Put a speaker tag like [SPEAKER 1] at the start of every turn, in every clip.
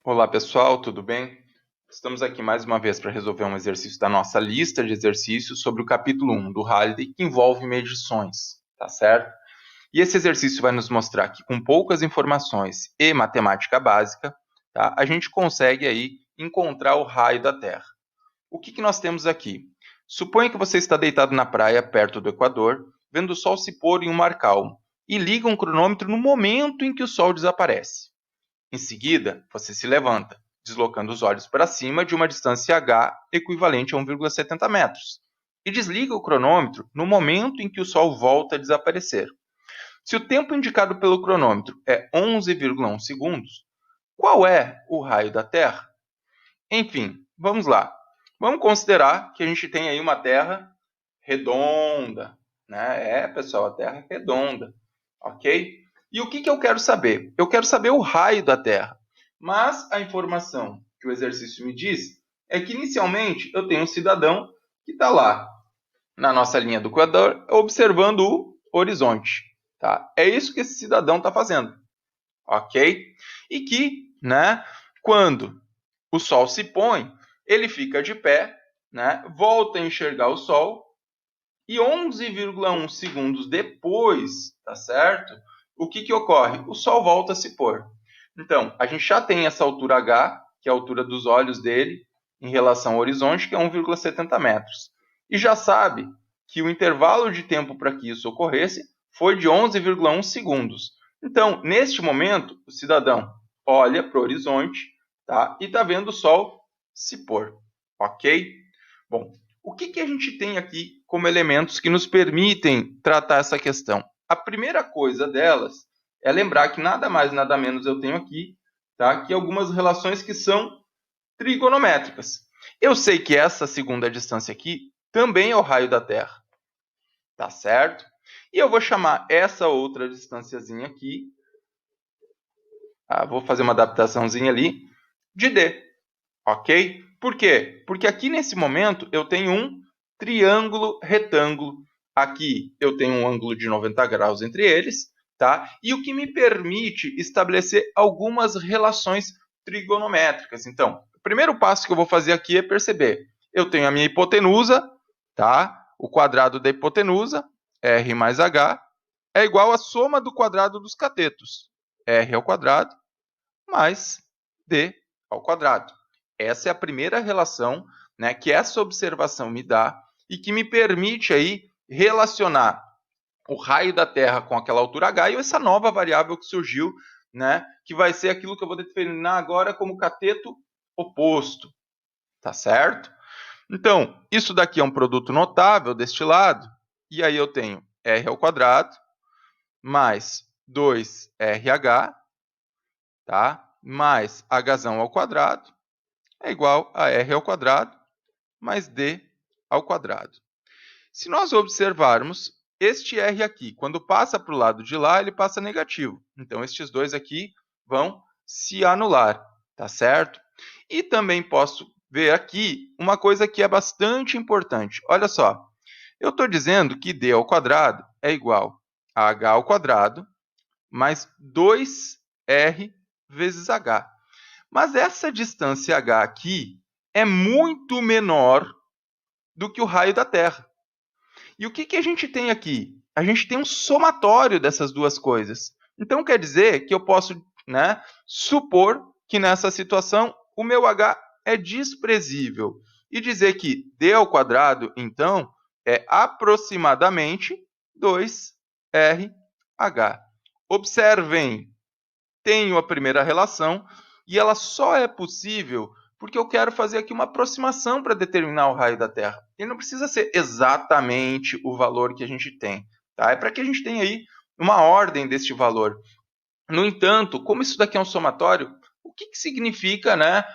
[SPEAKER 1] Olá pessoal, tudo bem? Estamos aqui mais uma vez para resolver um exercício da nossa lista de exercícios sobre o capítulo 1 do Halliday, que envolve medições, tá certo? E esse exercício vai nos mostrar que com poucas informações e matemática básica, tá, a gente consegue aí encontrar o raio da Terra. O que nós temos aqui? Suponha que você está deitado na praia perto do Equador, vendo o Sol se pôr em um mar calmo, e liga um cronômetro no momento em que o Sol desaparece. Em seguida, você se levanta, deslocando os olhos para cima de uma distância h equivalente a 1,70 metros, e desliga o cronômetro no momento em que o Sol volta a desaparecer. Se o tempo indicado pelo cronômetro é 11,1 segundos, qual é o raio da Terra? Enfim, vamos lá. Vamos considerar que a gente tem aí uma Terra redonda, né? Pessoal, a Terra é redonda, ok? E o que eu quero saber? Eu quero saber o raio da Terra. Mas a informação que o exercício me diz é que, inicialmente, eu tenho um cidadão que está lá, na nossa linha do Equador, observando o horizonte. Tá? É isso que esse cidadão está fazendo, ok? E que, né, quando o Sol se põe, ele fica de pé, né, volta a enxergar o Sol, e 11,1 segundos depois, tá certo? O que ocorre? O Sol volta a se pôr. Então, a gente já tem essa altura h, que é a altura dos olhos dele, em relação ao horizonte, que é 1,70 metros. E já sabe que o intervalo de tempo para que isso ocorresse foi de 11,1 segundos. Então, neste momento, o cidadão olha para o horizonte, tá? E está vendo o Sol se pôr, ok? Bom, o que a gente tem aqui como elementos que nos permitem tratar essa questão? A primeira coisa delas é lembrar que nada mais, nada menos eu tenho aqui, tá? Que algumas relações que são trigonométricas. Eu sei que essa segunda distância aqui também é o raio da Terra, tá certo? E eu vou chamar essa outra distânciazinha aqui, vou fazer uma adaptaçãozinha ali, de D, ok? Por quê? Porque aqui nesse momento eu tenho um triângulo retângulo. Aqui eu tenho um ângulo de 90 graus entre eles, tá? E o que me permite estabelecer algumas relações trigonométricas. Então, o primeiro passo que eu vou fazer aqui é perceber. Eu tenho a minha hipotenusa, tá? O quadrado da hipotenusa, r mais h, é igual à soma do quadrado dos catetos, r ao quadrado mais d ao quadrado. Essa é a primeira relação, né, que essa observação me dá e que me permite aí relacionar o raio da Terra com aquela altura h e essa nova variável que surgiu, né, que vai ser aquilo que eu vou determinar agora como cateto oposto, tá certo? Então, isso daqui é um produto notável deste lado, e aí eu tenho r ao quadrado mais 2rh, tá? Mais h ao quadrado é igual a r ao quadrado mais d ao quadrado. Se nós observarmos, este r aqui, quando passa para o lado de lá, ele passa negativo. Então, estes dois aqui vão se anular, tá certo? E também posso ver aqui uma coisa que é bastante importante. Olha só, eu estou dizendo que d ao quadrado é igual a h ao quadrado mais 2r vezes h. Mas essa distância h aqui é muito menor do que o raio da Terra. E o que a gente tem aqui? A gente tem um somatório dessas duas coisas. Então, quer dizer que eu posso, né, supor que nessa situação o meu h é desprezível. E dizer que d ao quadrado, então, é aproximadamente 2rh. Observem, tenho a primeira relação e ela só é possível porque eu quero fazer aqui uma aproximação para determinar o raio da Terra. Ele não precisa ser exatamente o valor que a gente tem, tá? É para que a gente tenha aí uma ordem deste valor. No entanto, como isso daqui é um somatório, o que significa, né,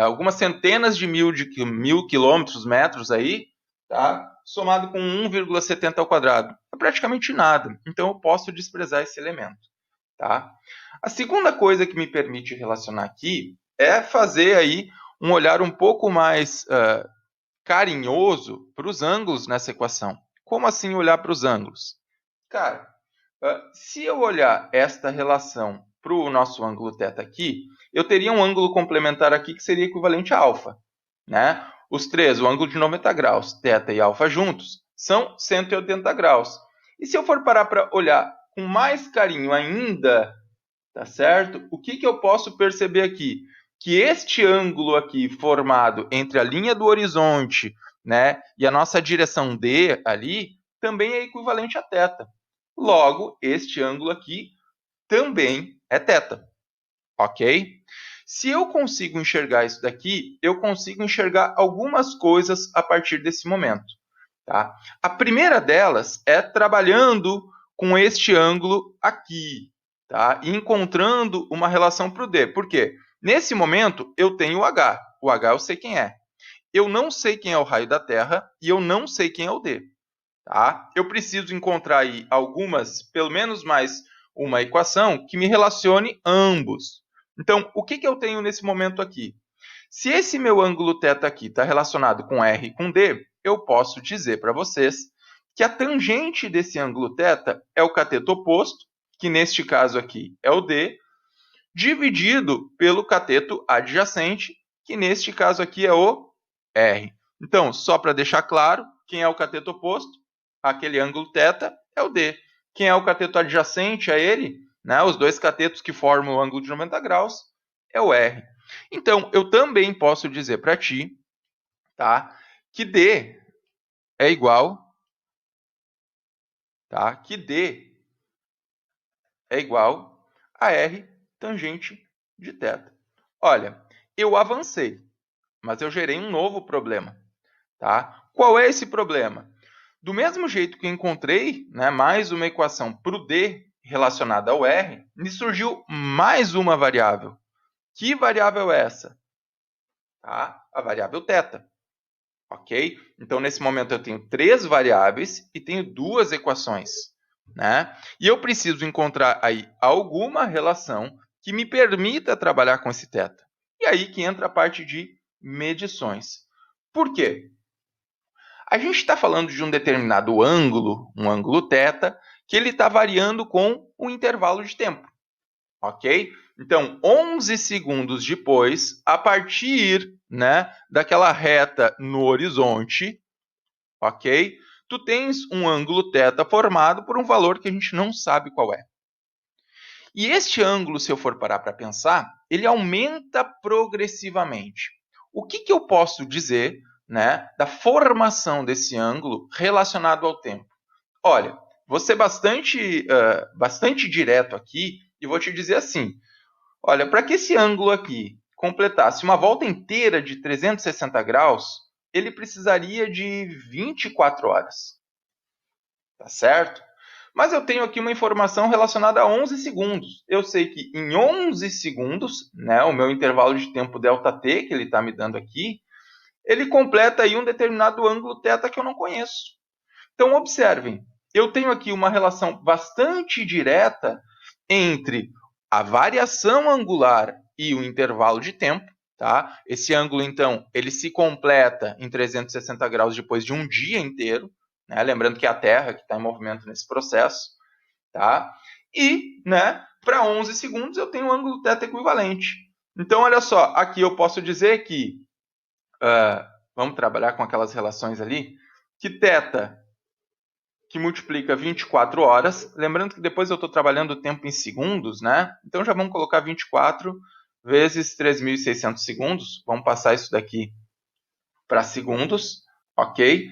[SPEAKER 1] algumas centenas de mil quilômetros, metros aí, tá? Somado com 1,70 ao quadrado? É praticamente nada. Então, eu posso desprezar esse elemento. Tá? A segunda coisa que me permite relacionar aqui é fazer aí um olhar um pouco mais carinhoso para os ângulos nessa equação. Como assim olhar para os ângulos? Cara, se eu olhar esta relação para o nosso ângulo θ aqui, eu teria um ângulo complementar aqui que seria equivalente a alfa, né? Os três, o ângulo de 90 graus, θ e alfa juntos, são 180 graus. E se eu for parar para olhar com mais carinho ainda, tá certo? O que eu posso perceber aqui? Que este ângulo aqui formado entre a linha do horizonte, né, e a nossa direção D ali, também é equivalente a θ. Logo, este ângulo aqui também é θ, ok? Se eu consigo enxergar isso daqui, eu consigo enxergar algumas coisas a partir desse momento. Tá? A primeira delas é trabalhando com este ângulo aqui, tá? E encontrando uma relação para o D. Por quê? Nesse momento, eu tenho o H. O H eu sei quem é. Eu não sei quem é o raio da Terra e eu não sei quem é o D. Tá? Eu preciso encontrar aí algumas, pelo menos mais uma equação que me relacione ambos. Então, o que eu tenho nesse momento aqui? Se esse meu ângulo θ aqui está relacionado com R e com D, eu posso dizer para vocês que a tangente desse ângulo θ é o cateto oposto, que neste caso aqui é o D, dividido pelo cateto adjacente, que neste caso aqui é o R. Então, só para deixar claro, quem é o cateto oposto? Aquele ângulo θ é o D. Quem é o cateto adjacente a ele, né, os dois catetos que formam o ângulo de 90 graus, é o R. Então, eu também posso dizer para ti, tá, que D é igual, tá, que D é igual a R tangente de θ. Olha, eu avancei, mas eu gerei um novo problema, tá? Qual é esse problema? Do mesmo jeito que eu encontrei, né, mais uma equação para o D relacionada ao R, me surgiu mais uma variável. Que variável é essa? Tá? A variável θ. Ok? Então, nesse momento, eu tenho três variáveis e tenho duas equações. Né? E eu preciso encontrar aí alguma relação que me permita trabalhar com esse θ. E aí que entra a parte de medições. Por quê? A gente está falando de um determinado ângulo, um ângulo θ, que ele está variando com o intervalo de tempo. Ok? Então, 11 segundos depois, a partir, né, daquela reta no horizonte, ok? Tu tens um ângulo θ formado por um valor que a gente não sabe qual é. E este ângulo, se eu for parar para pensar, ele aumenta progressivamente. O que eu posso dizer, né, da formação desse ângulo relacionado ao tempo? Olha, vou ser bastante direto aqui e vou te dizer assim. Olha, para que esse ângulo aqui completasse uma volta inteira de 360 graus, ele precisaria de 24 horas. Tá certo? Mas eu tenho aqui uma informação relacionada a 11 segundos. Eu sei que em 11 segundos, né, o meu intervalo de tempo ΔT, que ele está me dando aqui, ele completa aí um determinado ângulo θ que eu não conheço. Então, observem, eu tenho aqui uma relação bastante direta entre a variação angular e o intervalo de tempo. Tá? Esse ângulo, então, ele se completa em 360 graus depois de um dia inteiro. Né? Lembrando que é a Terra que está em movimento nesse processo. Tá? E, né, para 11 segundos, eu tenho um ângulo θ equivalente. Então, olha só, aqui eu posso dizer que, vamos trabalhar com aquelas relações ali, que θ que multiplica 24 horas. Lembrando que depois eu estou trabalhando o tempo em segundos, né? Então já vamos colocar 24 vezes 3.600 segundos. Vamos passar isso daqui para segundos, ok?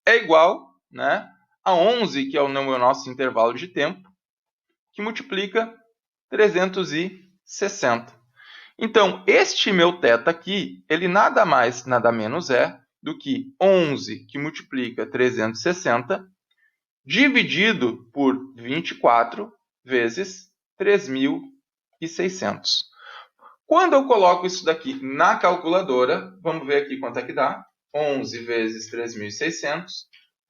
[SPEAKER 1] É igual, né, a 11, que é o nosso intervalo de tempo, que multiplica 360. Então, este meu θ aqui, ele nada mais, nada menos é do que 11 que multiplica 360 dividido por 24 vezes 3.600. Quando eu coloco isso daqui na calculadora, vamos ver aqui quanto é que dá. 11 vezes 3.600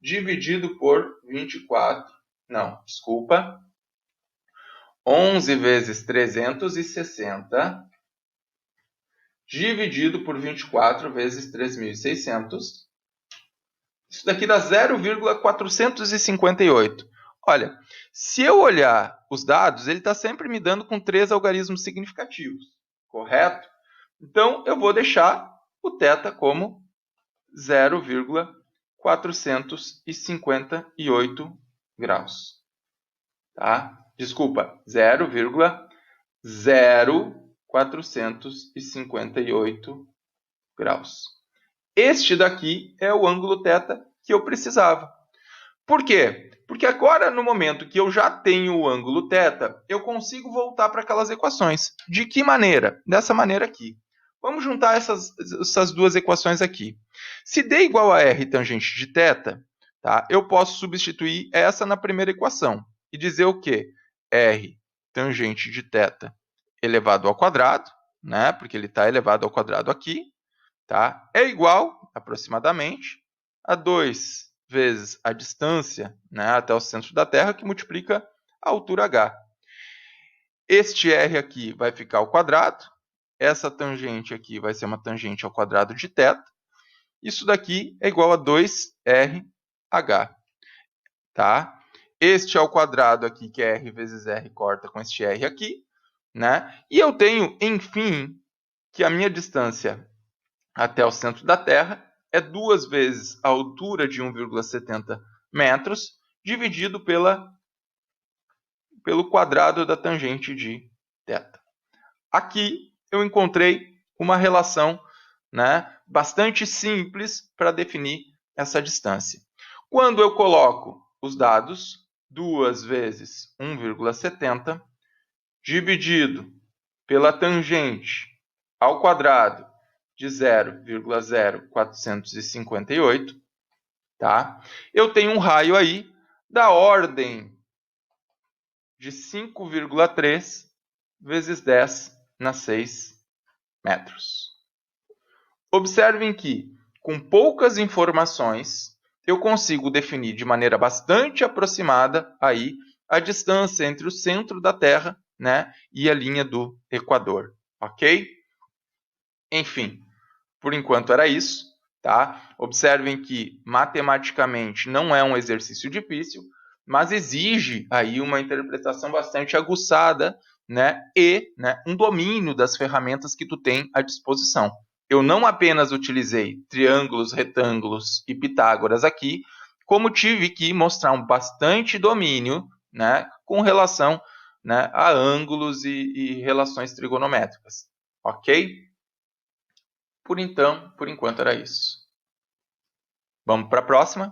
[SPEAKER 1] dividido por 24. Não, desculpa. 11 vezes 360 dividido por 24 vezes 3.600. Isso daqui dá 0,458. Olha, se eu olhar os dados, ele está sempre me dando com 3 algarismos significativos. correto? Então, eu vou deixar o θ como 0,458 graus. Tá? Desculpa, 0,0458 graus. Este daqui é o ângulo θ que eu precisava. Por quê? Porque agora, no momento que eu já tenho o ângulo θ, eu consigo voltar para aquelas equações. De que maneira? Dessa maneira aqui. Vamos juntar essas duas equações aqui. Se d igual a r tangente de θ, tá? Eu posso substituir essa na primeira equação e dizer o quê? R tangente de θ elevado ao quadrado, né? Porque ele está elevado ao quadrado aqui, tá? É igual, aproximadamente, a 2 vezes a distância, né, até o centro da Terra, que multiplica a altura h. Este r aqui vai ficar ao quadrado, essa tangente aqui vai ser uma tangente ao quadrado de θ. Isso daqui é igual a 2rh. Tá? Este ao quadrado aqui, que é r vezes r, corta com este r aqui. Né? E eu tenho, enfim, que a minha distância até o centro da Terra é 2 vezes a altura de 1,70 metros, dividido pelo quadrado da tangente de θ. Aqui eu encontrei uma relação, né, bastante simples para definir essa distância. Quando eu coloco os dados, 2 vezes 1,70 dividido pela tangente ao quadrado de 0,0458, tá? Eu tenho um raio aí da ordem de 5,3 vezes 10 na 6 metros. Observem que, com poucas informações, eu consigo definir de maneira bastante aproximada aí a distância entre o centro da Terra, né, e a linha do Equador, ok? Enfim, por enquanto era isso, tá? Observem que matematicamente não é um exercício difícil, mas exige aí uma interpretação bastante aguçada, né, e, né, um domínio das ferramentas que tu tem à disposição. Eu não apenas utilizei triângulos, retângulos e Pitágoras aqui, como tive que mostrar um bastante domínio, né, com relação, né, a ângulos e relações trigonométricas, ok? Por enquanto era isso. Vamos para a próxima?